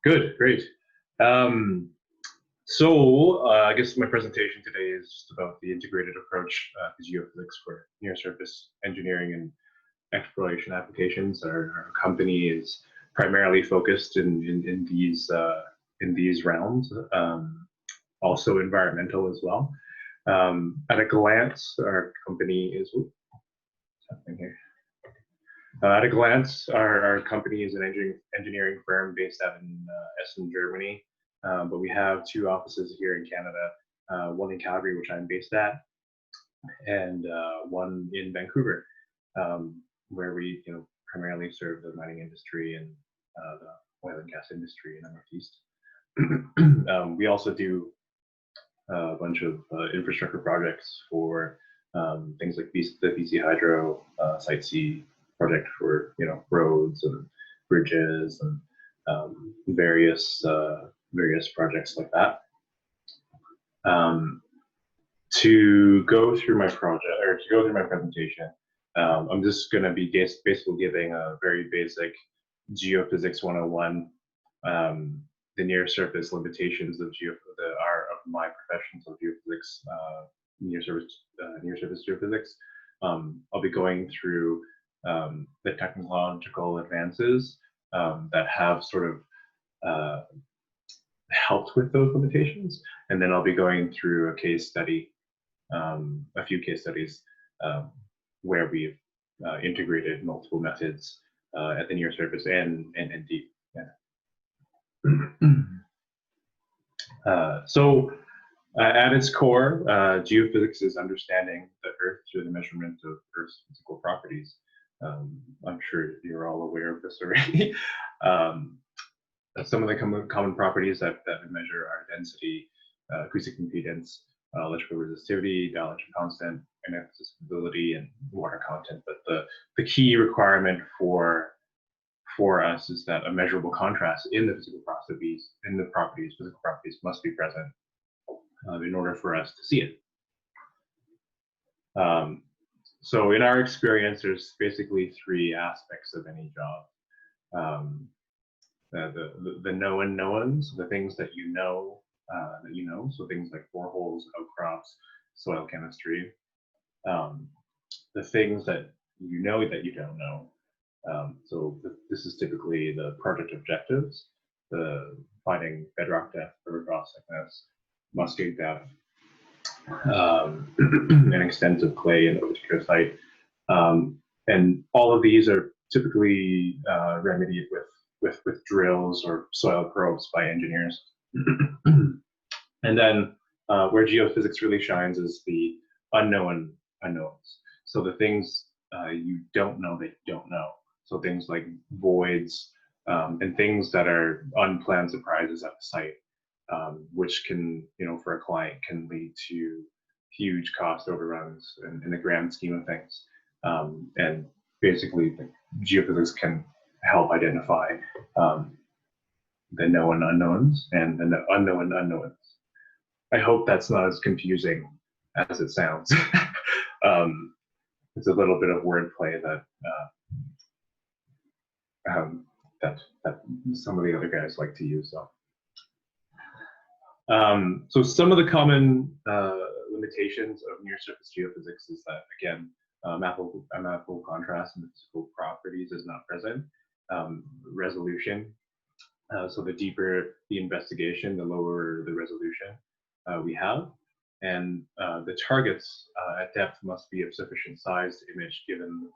Good, great. I guess my presentation today is just about the integrated approach to geophysics for near-surface engineering and exploration applications. Our company is primarily focused in these realms, also environmental as well. At a glance, our company is something here. At a glance, our company is an engineering firm based out in Essen, Germany, but we have two offices here in Canada, one in Calgary, which I'm based at, and one in Vancouver, where we primarily serve the mining industry and the oil and gas industry in the Northeast. We also do a bunch of infrastructure projects for things like the BC Hydro Site C project for roads and bridges and various projects like that. To go through my project, or to go through my presentation, I'm just going to be basically giving a very basic geophysics 101, the near surface limitations of my professions of geophysics, near surface geophysics. I'll be going through the technological advances that have sort of helped with those limitations, and then I'll be going through a case study, a few case studies where we've integrated multiple methods at the near surface and deep. Yeah. At its core, geophysics is understanding the Earth through the measurement of Earth's physical properties. I'm sure you're all aware of this already. Some of the common properties that we measure are density, acoustic impedance, electrical resistivity, dielectric constant, magnetic susceptibility, and water content. But the key requirement for us is that a measurable contrast in the physical properties, physical properties must be present in order for us to see it. So in our experience, there's basically three aspects of any job. The known knowns, the things that you know, so things like boreholes, outcrops, soil chemistry. The things that you know that you don't know. So this is typically the project objectives, the finding bedrock depth, river cross thickness, muskeg depth, an extent of clay in a particular site. And all of these are typically remedied with drills or soil probes by engineers. And then where geophysics really shines is the unknown unknowns. So the things you don't know that you don't know. So things like voids and things that are unplanned surprises at the site, which can, for a client, can lead to huge cost overruns in the grand scheme of things. And basically, geophysics can help identify the known unknowns and the unknown unknowns. I hope that's not as confusing as it sounds. It's a little bit of wordplay that some of the other guys like to use. So some of the common limitations of near-surface geophysics is that, again, mathematical contrast in the physical properties is not present. Resolution, so the deeper the investigation, the lower the resolution we have. And the targets at depth must be of sufficient size to image given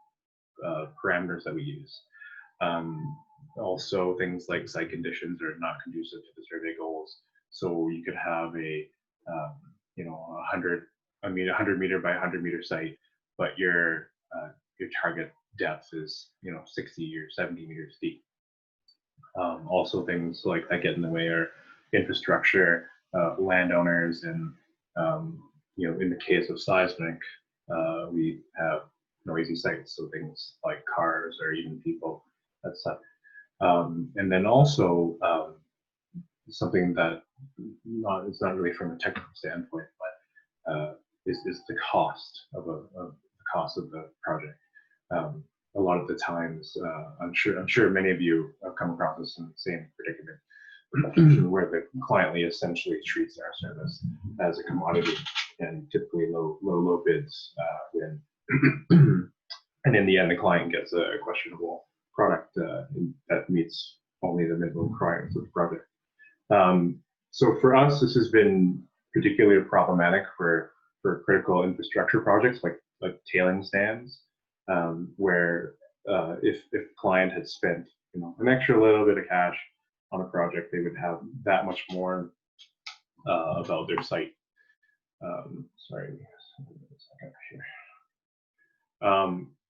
parameters that we use. Also, things like site conditions are not conducive to the survey goals. So you could have a 100 meter by 100 meter site, but your target depth is 60 or 70 meters deep. Also, things like that get in the way are infrastructure, landowners, and in the case of seismic, we have noisy sites, so things like cars or even people. That's and then also something that it's not really from a technical standpoint, but is the cost of the project. A lot of the times, I'm sure many of you have come across this in the same predicament. where the client essentially treats our service as a commodity, and typically low bids win. And in the end, the client gets a questionable product that meets only the minimum requirements of the project. So for us, this has been particularly problematic for critical infrastructure projects like tailing stands, where if the client had spent an extra little bit of cash on a project, they would have that much more about their site. Sorry, a second here.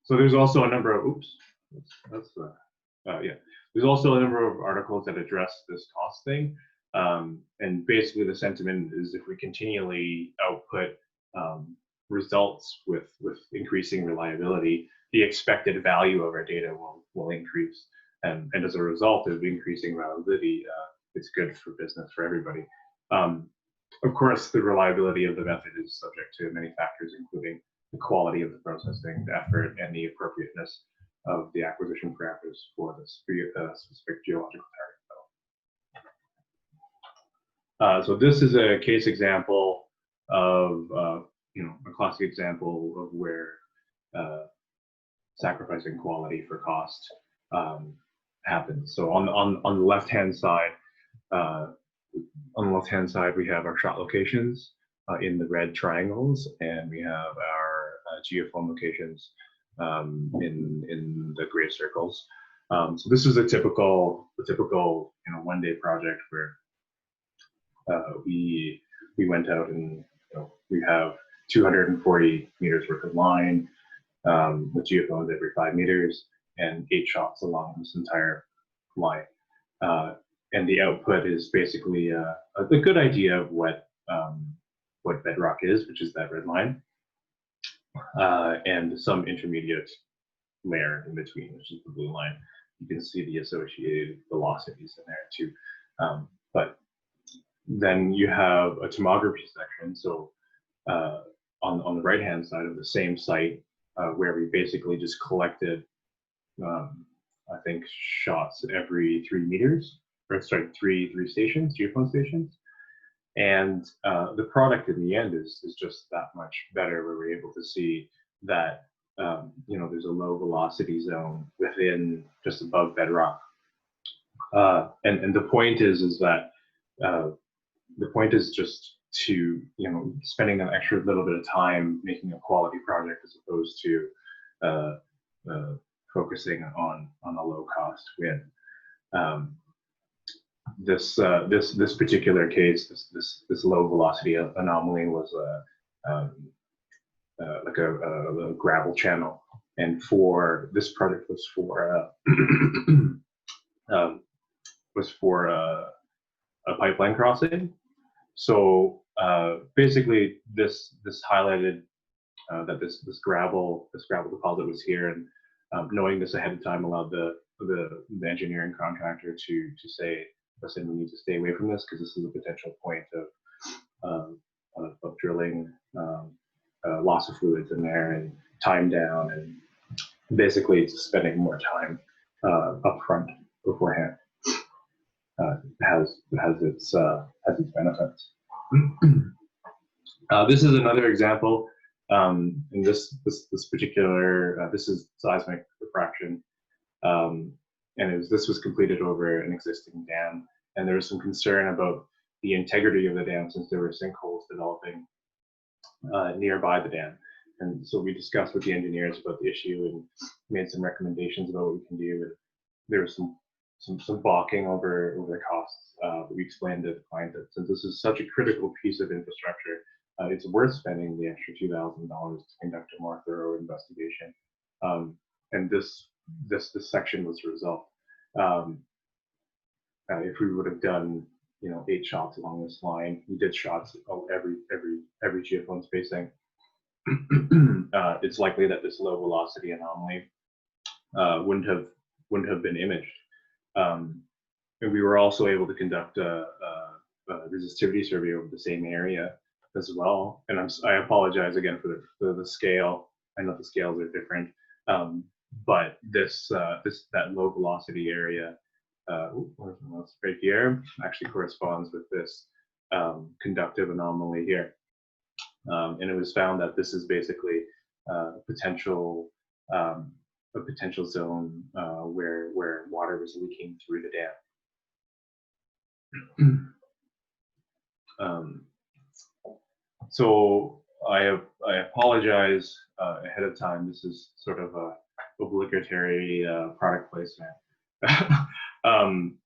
So there's also a number of there's also a number of articles that address this cost thing. And basically the sentiment is if we continually output results with increasing reliability, the expected value of our data will increase. And as a result of increasing reliability, it's good for business for everybody. Of course, the reliability of the method is subject to many factors, including the quality of the processing, the effort, and the appropriateness of the acquisition parameters for the specific geological target. So this is a case example of a classic example of where sacrificing quality for cost happens. So on the left-hand side, we have our shot locations in the red triangles, and we have our geophone locations in the gray circles. So this is a typical one-day project where we went out and we have 240 meters worth of line with geophones every 5 meters and 8 shots along this entire line. And the output is basically a good idea of what bedrock is, which is that red line, and some intermediate layer in between, which is the blue line. You can see the associated velocities in there too. But then you have a tomography section. So on the right-hand side of the same site, where we basically just collected, I think, shots every 3 meters, or sorry, three stations, geophone stations. And the product in the end is just that much better, where we're able to see that there's a low velocity zone within, just above bedrock. And the point is that the point is just to spending an extra little bit of time making a quality project as opposed to focusing on a low cost win. This particular case, this low velocity anomaly was like a gravel channel, and for this project was for a pipeline crossing. So basically, this highlighted that this gravel deposit was here, and knowing this ahead of time allowed the engineering contractor to say, listen, we need to stay away from this because this is a potential point of drilling, loss of fluids in there, and time down, and basically just spending more time up front beforehand has its benefits. This is another example. In this particular, this is seismic refraction, and this was completed over an existing dam, and there was some concern about the integrity of the dam since there were sinkholes developing nearby the dam. And so we discussed with the engineers about the issue and made some recommendations about what we can do. And there was some balking over the costs. But we explained to the client that since this is such a critical piece of infrastructure, it's worth spending the extra $2,000 to conduct a more thorough investigation. And this section was the result. If we would have done 8 shots along this line, we did shots of every geophone spacing. It's likely that this low velocity anomaly wouldn't have been imaged. And we were also able to conduct a resistivity survey over the same area as well. And I apologize again for the scale. I know the scales are different, but that low velocity area right here actually corresponds with this conductive anomaly here. And it was found that this is basically a potential zone where water was leaking through the dam. So I apologize ahead of time. This is sort of a obligatory product placement. And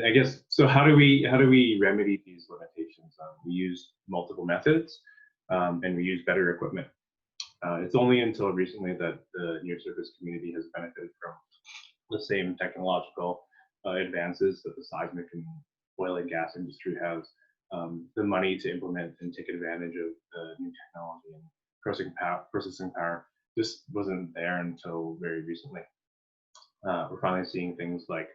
I guess, so how do we remedy these limitations? We use multiple methods, and we use better equipment. It's only until recently that the near-surface community has benefited from the same technological advances that the seismic and oil and gas industry has. The money to implement and take advantage of the new technology and processing power just wasn't there until very recently. We're finally seeing things like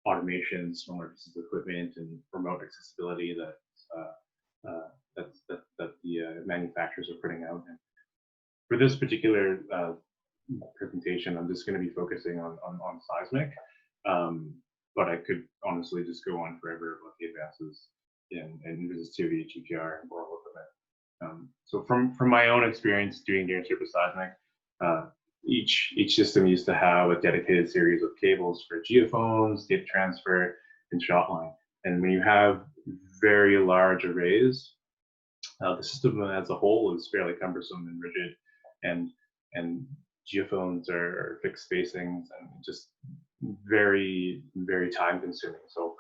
automation, smaller pieces of equipment, and remote accessibility that the manufacturers are putting out. And for this particular presentation, I'm just going to be focusing on seismic, but I could honestly just go on forever about the advances in resistivity, GPR, and borehole equipment. So from my own experience doing near-surface seismic, each system used to have a dedicated series of cables for geophones, data transfer, and shotline. And when you have very large arrays, the system as a whole is fairly cumbersome and rigid, and geophones are fixed spacings and just very, very time consuming. So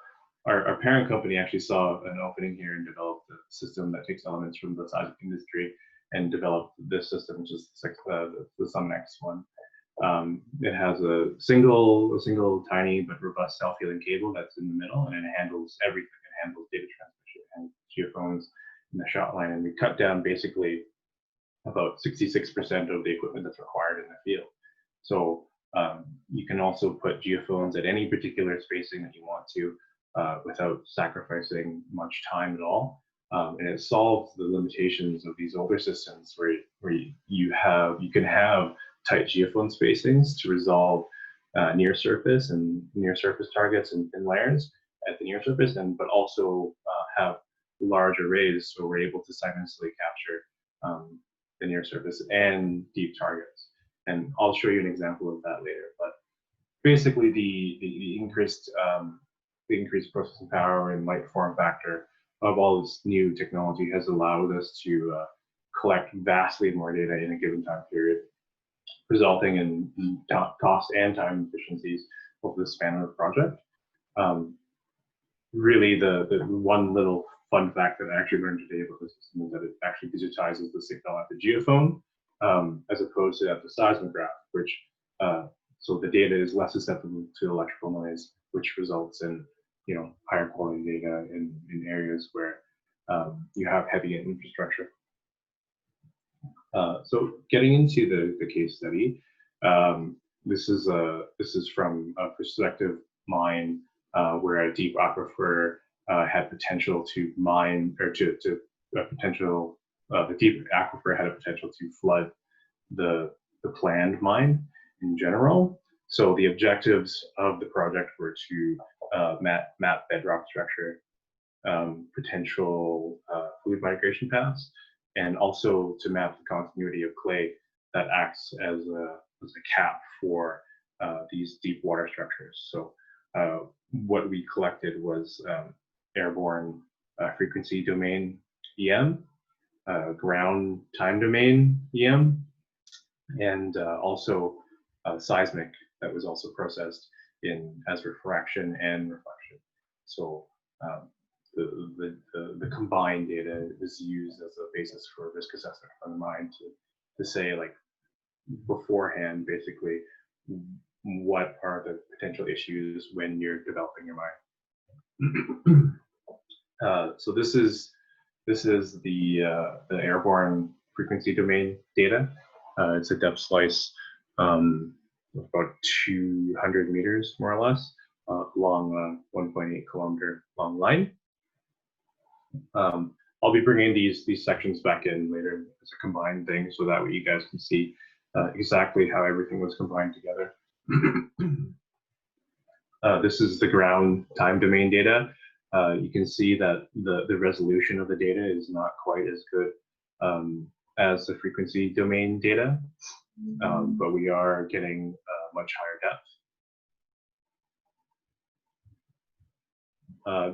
our parent company actually saw an opening here and developed a system that takes elements from the seismic industry and developed this system, which is the SumNex one. It has a single tiny but robust self-healing cable that's in the middle, and it handles everything. It handles data transmission and geophones and the shot line, and we cut down basically about 66% of the equipment that's required in the field. So you can also put geophones at any particular spacing that you want to without sacrificing much time at all. And it solves the limitations of these older systems where you can have tight geophone spacings to resolve near surface targets and layers at the near surface, but also have large arrays, so we're able to simultaneously capture the near surface and deep targets. And I'll show you an example of that later. But basically, the increased processing power and light form factor of all this new technology has allowed us to collect vastly more data in a given time period, resulting in cost and time efficiencies over the span of the project. Really, the one little fun fact that I actually learned today about the system is that it actually digitizes the signal at the geophone as opposed to at the seismograph, which so the data is less susceptible to electrical noise, which results in higher quality data in areas where you have heavy infrastructure. So getting into the case study, this is from a prospective mine where a deep aquifer had potential to mine, or the deep aquifer had a potential to flood the planned mine in general. So the objectives of the project were to map bedrock structure, potential fluid migration paths, and also to map the continuity of clay that acts as a cap for these deep water structures. So what we collected was airborne frequency domain EM, ground time domain EM, and also seismic that was also processed as refraction and reflection. So the combined data is used as a basis for risk assessment from the mine to say, like, beforehand, basically, what are the potential issues when you're developing your mine. So this is the airborne frequency domain data. It's a depth slice about 200 meters, more or less, along a 1.8 kilometer long line. I'll be bringing these sections back in later as a combined thing, so that way you guys can see exactly how everything was combined together. This is the ground time domain data. You can see that the resolution of the data is not quite as good as the frequency domain data, but we are getting much higher depth.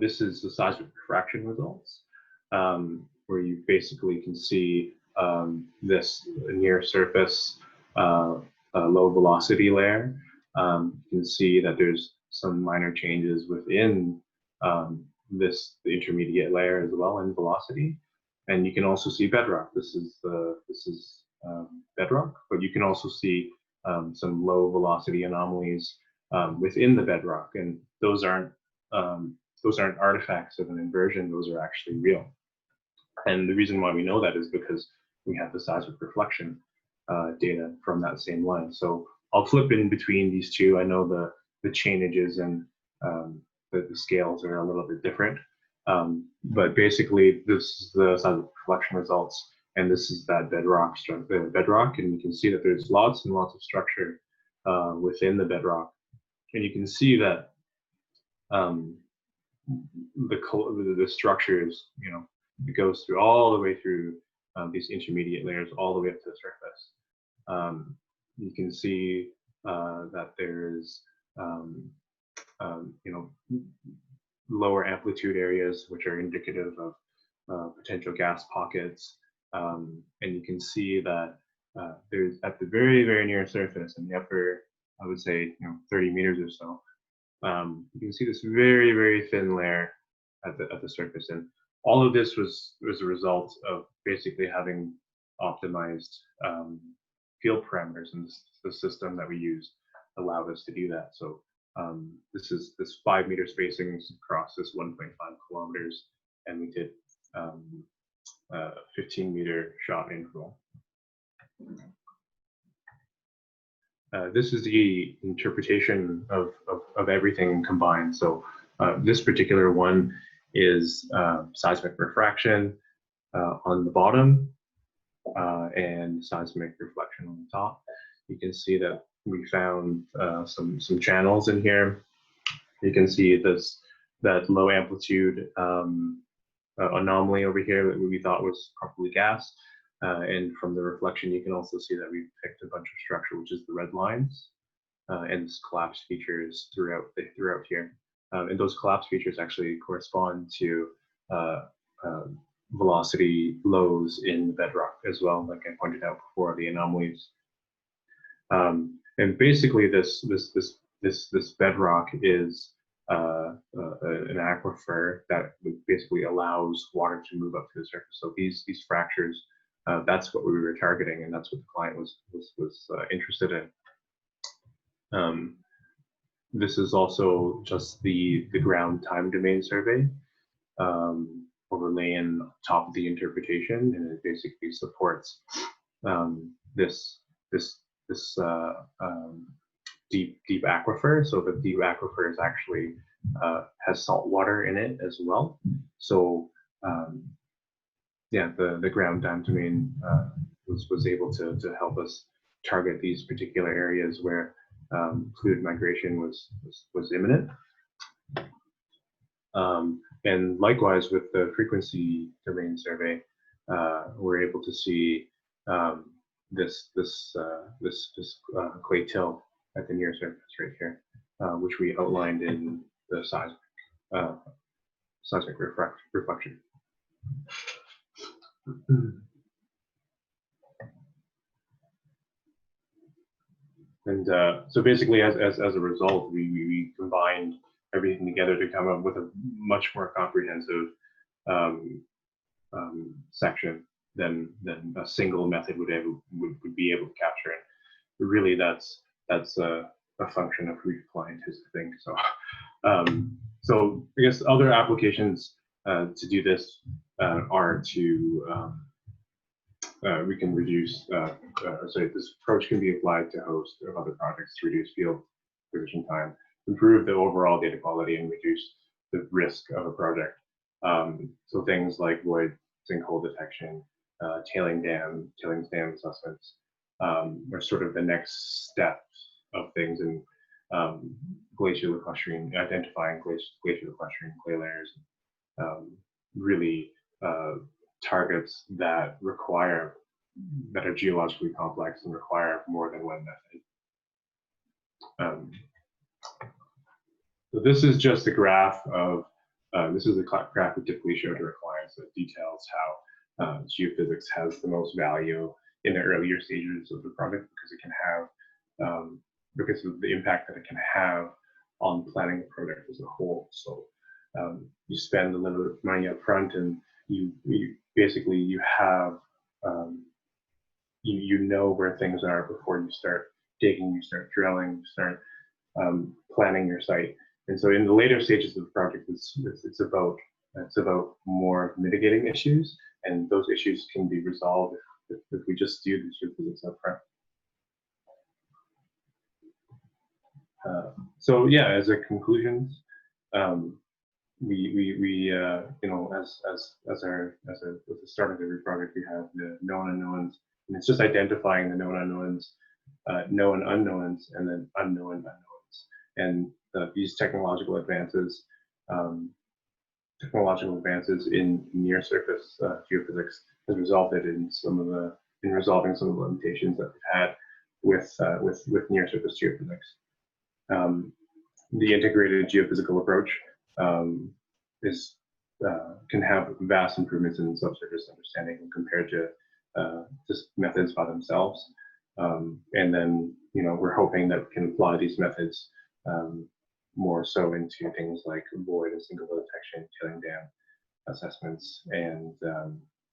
This is the seismic refraction results, where you basically can see this near surface low velocity layer. You can see that there's some minor changes within the intermediate layer as well in velocity, and you can also see bedrock. This is bedrock, but you can also see some low velocity anomalies within the bedrock, and those aren't artifacts of an inversion. Those are actually real. And the reason why we know that is because we have the seismic reflection data from that same line. So I'll flip in between these two. I know the changes and the scales are a little bit different, but basically this is the seismic reflection results, and this is that bedrock, and you can see that there's lots and lots of structure within the bedrock, and you can see that the structures, it goes through all the way through these intermediate layers all the way up to the surface. You can see that there's lower amplitude areas which are indicative of potential gas pockets, and you can see that there's at the very, very near surface in the upper, I would say 30 meters or so, you can see this very, very thin layer at the surface, and all of this was a result of basically having optimized field parameters, and the system that we used allowed us to do that. So this 5-meter spacing across this 1.5 kilometers, and we did 15-meter shot interval. This is the interpretation of everything combined. So this particular one is seismic refraction on the bottom and seismic reflection on the top. You can see that we found some channels in here. You can see that low amplitude anomaly over here that we thought was probably gas. And from the reflection, you can also see that we picked a bunch of structure, which is the red lines, and this collapse features throughout here. And those collapse features actually correspond to velocity lows in the bedrock as well, like I pointed out before, the anomalies. And basically, this bedrock is an aquifer that basically allows water to move up to the surface. So these fractures, that's what we were targeting, and that's what the client was interested in. This is also just the ground time domain survey overlaying on top of the interpretation, and it basically supports this deep aquifer. So the deep aquifer is actually has salt water in it as well. So yeah, the ground time domain was able to help us target these particular areas where fluid migration was imminent. And likewise with the frequency domain survey, we're able to see this clay till at the near surface right here, which we outlined in the seismic reflection. And so basically, as a result, we combined everything together to come up with a much more comprehensive section than a single method would be able to capture. And really, that's a function of who your client is, I think. So, so I guess other applications to do this are to we can reduce, sorry, this approach can be applied to a host of other projects to reduce field acquisition time, improve the overall data quality, and reduce the risk of a project. So things like void sinkhole detection, tailings dam assessments are sort of the next step of things. And glacial clustering, identifying glacial clustering clay layers, really targets that are geologically complex and require more than one method. So this is just a graph of, this is a graph we typically show to our clients that details how geophysics has the most value in the earlier stages of the project, because it can have, because of the impact that it can have on planning the project as a whole. So you spend a little bit of money up front, and you basically you have, you know where things are before you start digging, you start drilling, you start planning your site. And so in the later stages of the project, it's about more mitigating issues, and those issues can be resolved if we just do the geophysics up front. So yeah, as a conclusions, we you know, as at the start of every project, we have the known unknowns, and it's just identifying the known unknowns, known unknowns, and then unknown unknowns. And these technological advances in near surface geophysics has resulted in resolving some of the limitations that we've had with near surface geophysics. The integrated geophysical approach can have vast improvements in subsurface understanding compared to just methods by themselves. And then, you know, we're hoping that we can apply these methods more so into things like void and single well detection, killing dam assessments, and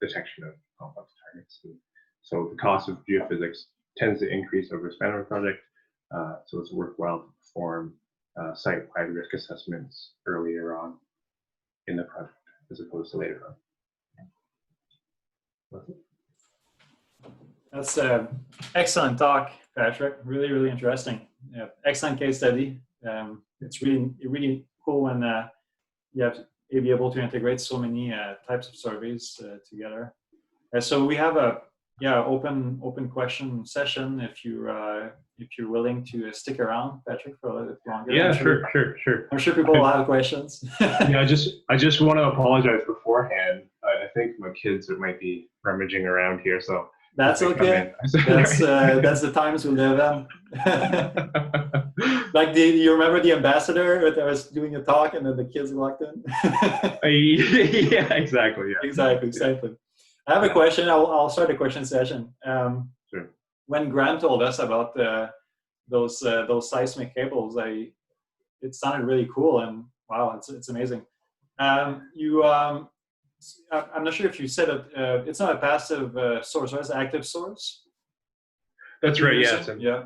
detection of complex targets. And so the cost of geophysics tends to increase over a span of a project, so it's worthwhile to perform site-wide risk assessments earlier on in the project as opposed to later on. That's an excellent talk, Patrick. Really, really interesting. Yeah, excellent case study. It's really cool when you'll be able to integrate so many types of surveys together. So we have a open question session if you're willing to stick around, Patrick, for a little bit longer. Yeah, sure. I'm sure people will have questions. Yeah, I just want to apologize beforehand. I think my kids might be rummaging around here, so that's okay. That's the times we live in. Like you remember the ambassador that was doing a talk and then the kids walked in? Yeah, exactly. Yeah. Exactly. I have a question. I'll start a question session. Sure. When Graham told us about those seismic cables, it sounded really cool, and wow, it's amazing. I'm not sure if you said it. It's not a passive source, right? It's an active source. That's right. Yeah.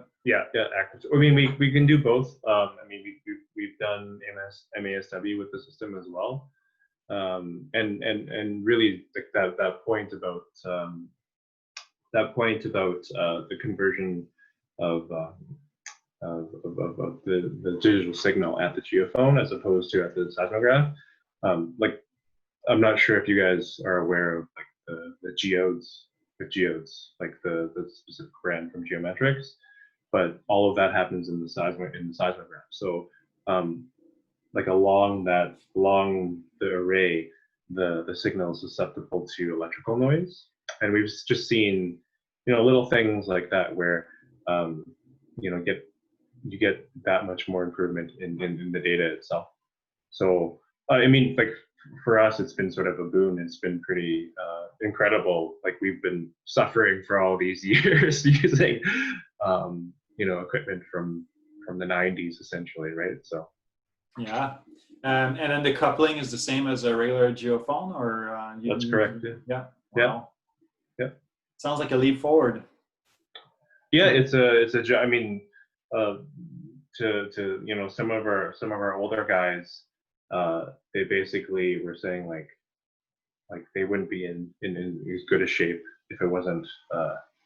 Active. I mean, we can do both. I mean, we've done MASW with the system as well. And really that point about the conversion of the digital signal at the geophone as opposed to at the seismograph. Like, I'm not sure if you guys are aware of like the geodes, like the specific brand from Geometrics, but all of that happens in the seismograph. So like along the array, the signal is susceptible to electrical noise, and we've just seen, you know, little things like that where you know, you get that much more improvement in the data itself. So I mean, like for us, it's been sort of a boon. It's been pretty incredible. Like we've been suffering for all these years using you know, equipment from the 90s essentially, right? So yeah. And then the coupling is the same as a regular geophone, or that's correct. Yeah. Wow. Yeah. Sounds like a leap forward. Yeah, it's a. I mean, to you know, some of our older guys, they basically were saying like they wouldn't be in as good a shape if it wasn't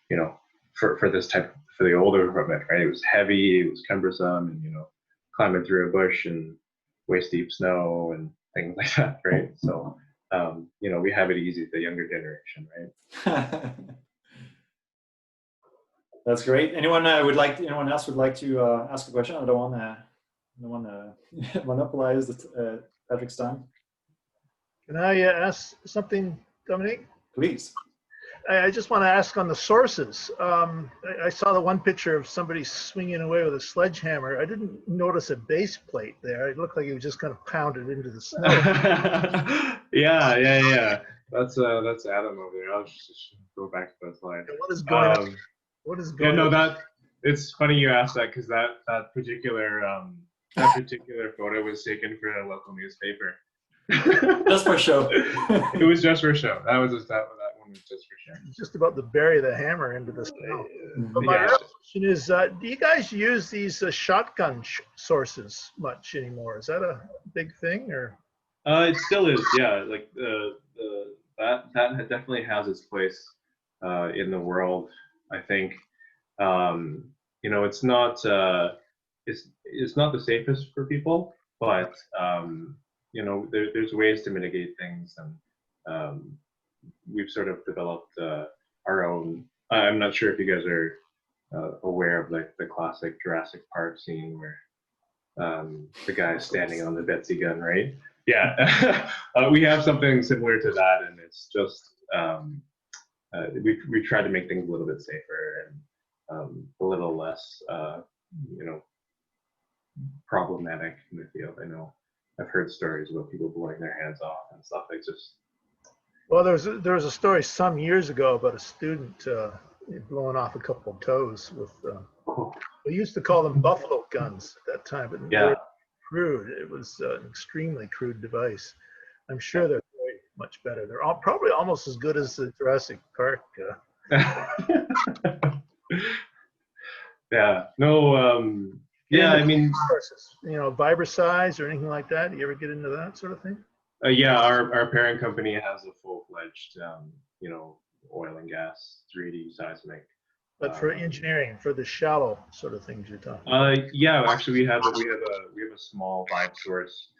you know, for this type, for the older equipment, right? It was heavy, it was cumbersome, and you know, climbing through a bush and waist deep snow and things like that, right? So you know, we have it easy, the younger generation, right? That's great. Anyone else would like to ask a question? I don't want to monopolize Patrick's time. Can I ask something, Dominique? Please. I just want to ask on the sources. I saw the one picture of somebody swinging away with a sledgehammer. I didn't notice a base plate there. It looked like it was just kind of pounded into the snow. Yeah. That's Adam over there. I'll just go back to that slide. And what is going on? What is going on? It's funny you asked that, because that particular photo was taken for a local newspaper. Just for show. It was just for show. That one was just for show. It's just about to bury the hammer into the snow. But my real question is, do you guys use these shotgun sources much anymore? Is that a big thing, or? It still is, yeah. Like that definitely has its place in the world. I think it's not it's not the safest for people, but there's ways to mitigate things, and we've sort of developed our own. I'm not sure if you guys are aware of like the classic Jurassic Park scene where the guy's standing on the Betsy gun, right? Yeah, we have something similar to that, and it's just we try to make things a little bit safer and a little less problematic in the field. I know I've heard stories about people blowing their hands off and stuff. It's just. Well, there was a story some years ago about a student blowing off a couple of toes with. We used to call them buffalo guns at that time, but they were crude. It was an extremely crude device. I'm sure they're very much better. They're probably almost as good as the Jurassic Park. Yeah. No. Yeah. I mean, Vibra size or anything like that. You ever get into that sort of thing? Yeah, our parent company has a full-fledged, oil and gas 3D seismic. But for engineering, for the shallow sort of things you're talking. Yeah, actually, we have a small vibe source.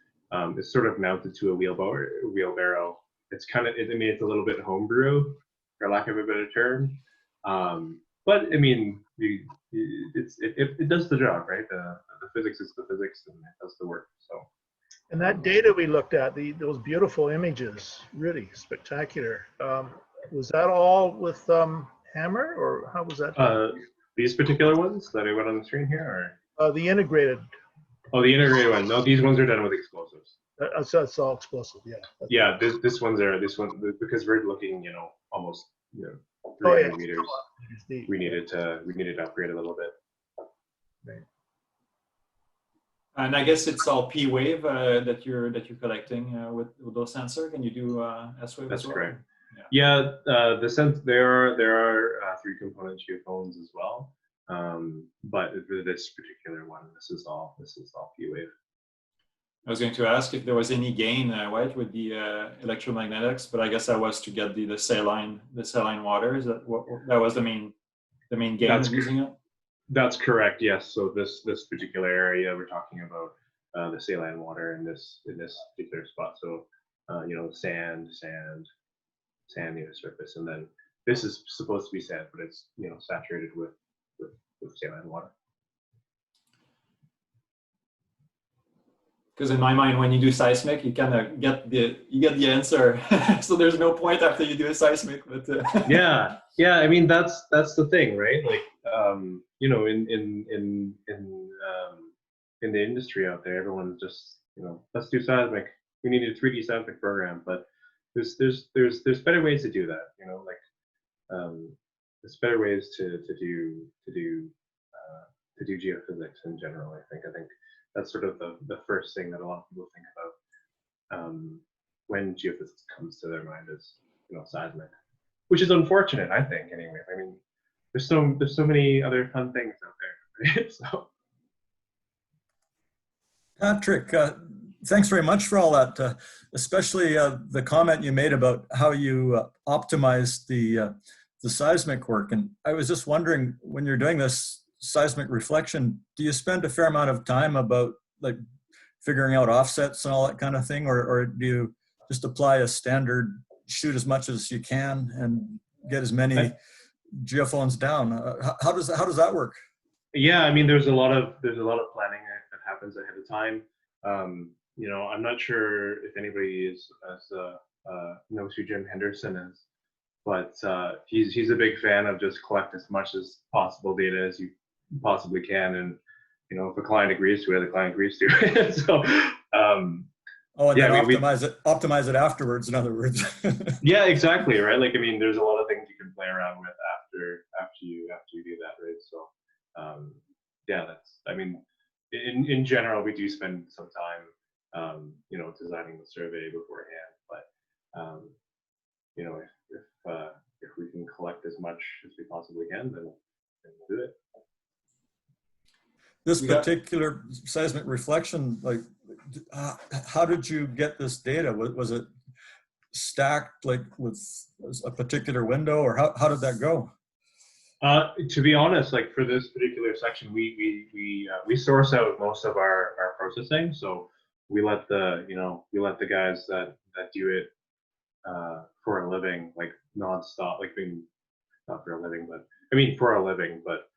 It's sort of mounted to a wheelbarrow. It's it's a little bit homebrew, for lack of a better term. But I mean, it does the job, right? The physics is the physics, and it does the work. So. And that data we looked at, those beautiful images, really spectacular. Was that all with Hammer, or how was that? These particular ones that I went on the screen here, or the integrated. Oh, the integrated one. No, these ones are done with explosives. So it's all explosive, yeah. Yeah, this one because we're looking, almost 300 meters. We needed to upgrade a little bit. Right. And I guess it's all P wave that you're collecting with those sensors. Can you do S wave? That's as well? correct. Yeah, there are 3-component geophones as well, but for this particular one, this is all P wave. I was going to ask if there was any gain, right, with the electromagnetics, but I guess that was to get the saline water. Is that that was the main gain of using it? That's correct. Yes. So this particular area we're talking about the saline water in this particular spot. So sand near the surface, and then this is supposed to be sand, but it's saturated with saline water. Because in my mind, when you do seismic, you kind of get the answer. So there's no point after you do a seismic. But yeah. I mean that's the thing, right? Like in the industry out there, everyone's just let's do seismic. We need a 3D seismic program, but there's better ways to do that. There's better ways to do geophysics in general. I think that's sort of the first thing that a lot of people think about when geophysics comes to their mind is seismic, which is unfortunate, I think. Anyway, I mean, there's so many other fun things out there. Right? So, Patrick, thanks very much for all that, especially the comment you made about how you optimize the seismic work. And I was just wondering, when you're doing this seismic reflection, do you spend a fair amount of time about like figuring out offsets and all that kind of thing, or do you just apply a standard shoot as much as you can and get as many geophones down. How does that work? Yeah, I mean, there's a lot of planning that happens ahead of time. You know, I'm not sure if anybody knows who Jim Henderson is, but he's a big fan of just collect as much as possible data as you possibly can, and you know, if a client agrees to it, the client agrees to it. So and yeah, then optimize it afterwards, in other words. Yeah, exactly, right? Like, I mean, there's a lot of things you can play around with after you do that, right? So yeah, I mean, in general, we do spend some time you know, designing the survey beforehand, but you know, if we can collect as much as we possibly can, then we'll do it. This particular seismic reflection, like, how did you get this data? Was it stacked like with a particular window, or how did that go? To be honest, like for this particular section, we source out most of our processing. So we let the guys that do it for a living, like nonstop, like being not for a living, but I mean for a living, but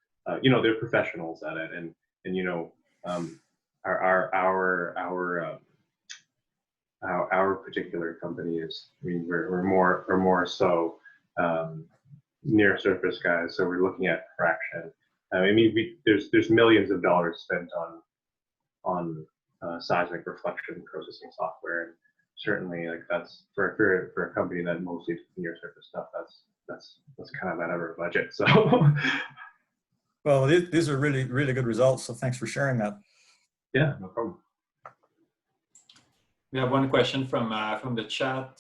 you know, they're professionals at it, and you know, our particular company is, I mean, we're more so near surface guys, so we're looking at refraction. I mean, there's millions of dollars spent on seismic reflection processing software, and certainly, like, that's for a company that mostly does near surface stuff, that's kind of out of our budget. So well, these are really good results, so thanks for sharing that. Yeah, no problem. We have one question from the chat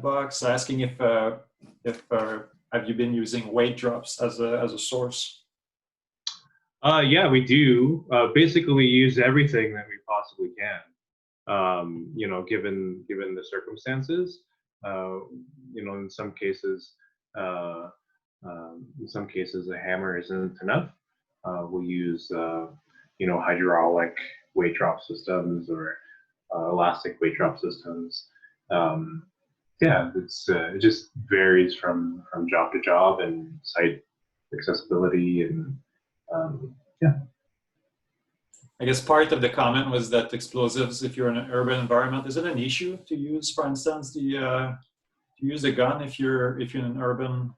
box asking if have you been using weight drops as a source? Yeah, we do. Basically, we use everything that we possibly can. You know, given the circumstances. You know, in some cases, a hammer isn't enough. We'll use you know, hydraulic weight drop systems or elastic weight drop systems. Yeah, it just varies from job to job and site accessibility, and yeah. I guess part of the comment was that explosives, if you're in an urban environment, is it an issue to use, for instance, to use a gun if you're in an urban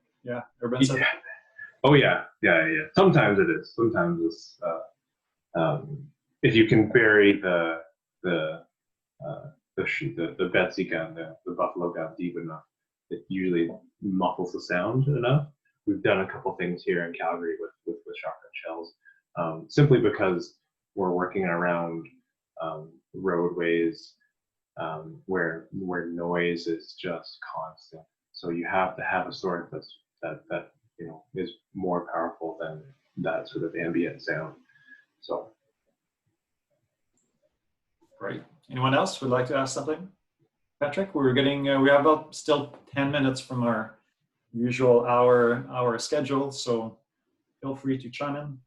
setting? Oh yeah. Sometimes it is. Sometimes it's if you can bury the Betsy gun, the Buffalo gun deep enough, it usually muffles the sound enough. We've done a couple things here in Calgary with shotgun shells, simply because we're working around roadways where noise is just constant. So you have to have a source that you know, is more powerful than that sort of ambient sound. So. Great. Anyone else would like to ask something? Patrick, we have about still 10 minutes from our usual hour schedule, so feel free to chime in.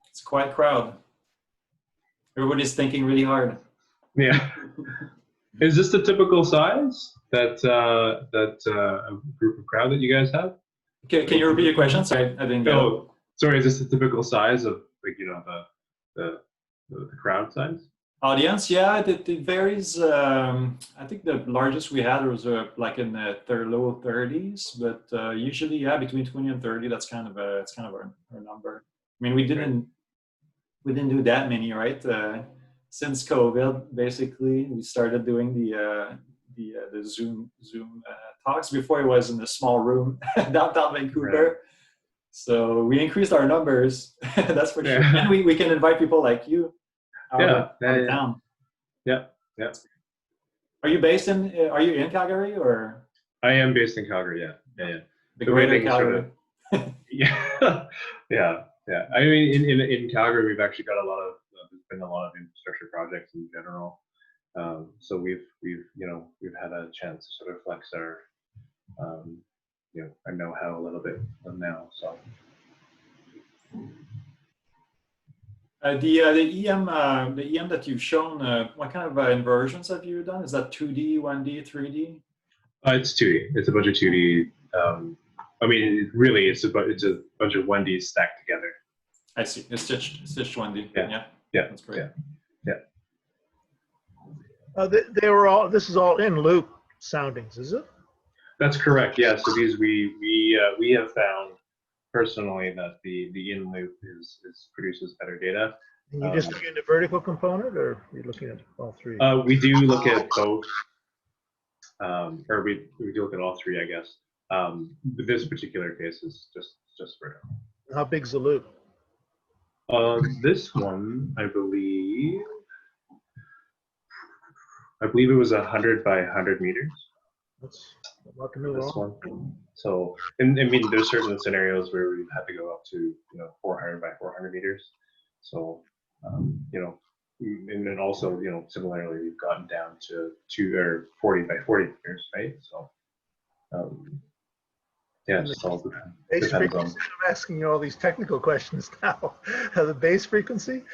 It's quite a crowd. Everybody's thinking really hard. Yeah. Is this the typical size that a group of crowd that you guys have? Can you repeat your question? Sorry, I didn't get it. Sorry, is this the typical size of, like, you know, the crowd size? Audience, yeah, it varies. I think the largest we had was like in the low 30s, but usually, yeah, between 20 and 30. That's kind of our number. I mean, we didn't do that many, right? Since COVID, basically, we started doing the Zoom talks. Before, it was in a small room downtown Vancouver. Right. So we increased our numbers. That's for sure. And we can invite people like you. Out of town. Yeah. Are you in Calgary, or? I am based in Calgary. Yeah. The greater Calgary. Sort of, yeah. I mean, in Calgary, we've actually got there's been a lot of infrastructure projects in general. So we've had a chance to sort of flex our you know, our know-how a little bit now. So. The EM that you've shown, what kind of inversions have you done? Is that 2D, 1D, 3D? It's 2D. It's a bunch of 2D. I mean, really, it's a bunch of 1D stacked together. I see. It's stitched 1D. Yeah. That's great. Yeah. They were all. This is all in loop soundings, is it? That's correct. Yeah. So these we have found personally that the in loop produces better data. And you just looking at the vertical component, or are you looking at all three? We do look at both, or we do look at all three, I guess. But this particular case is just vertical. How big's the loop? This one, I believe it was 100 by 100 meters. That's what can move This on. one. So, and I mean, there's certain scenarios where we've had to go up to 400 by 400 meters. So, and then also similarly, we've gotten down to 40 by 40 meters, right? So, yeah, it's all Base depends on. frequency. I'm asking you all these technical questions now. The base frequency?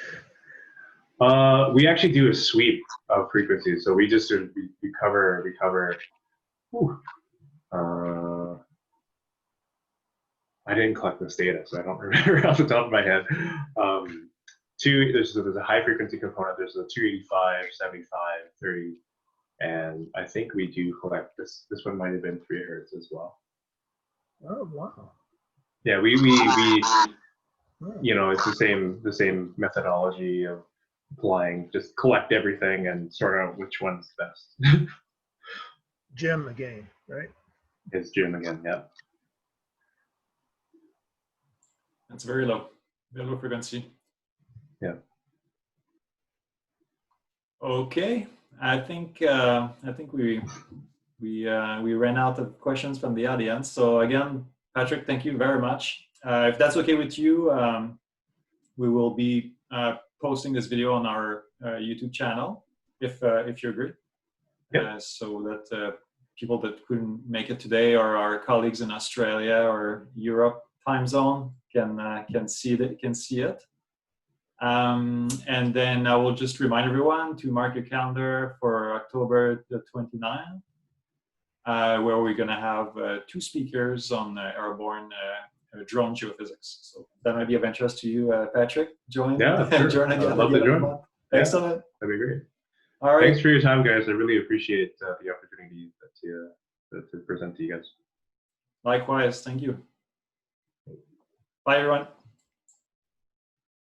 We actually do a sweep of frequencies. So we just we cover. Whew, I didn't collect this data, so I don't remember off the top of my head. There's a high frequency component. There's a 285, 75, 30, and I think we do collect this. This one might have been 3 hertz as well. Oh wow! Yeah, we it's the same methodology of applying, just collect everything and sort out which one's best. Jim again, right? It's Jim again, yeah. That's very low frequency. Yeah. Okay, I think we ran out of questions from the audience. So again, Patrick, thank you very much. If that's okay with you, we will be posting this video on our YouTube channel, if you agree. Yep. So that people that couldn't make it today, or our colleagues in Australia or Europe time zone, can see it. And then I will just remind everyone to mark your calendar for October the 29th, where we're going to have 2 speakers on airborne drone geophysics. So that might be of interest to you, Patrick. Join. Yeah, sure. Join again. I'd love to join. Excellent. That'd be great. All right. Thanks for your time, guys. I really appreciate the opportunity to present to you guys. Likewise. Thank you. Bye, everyone.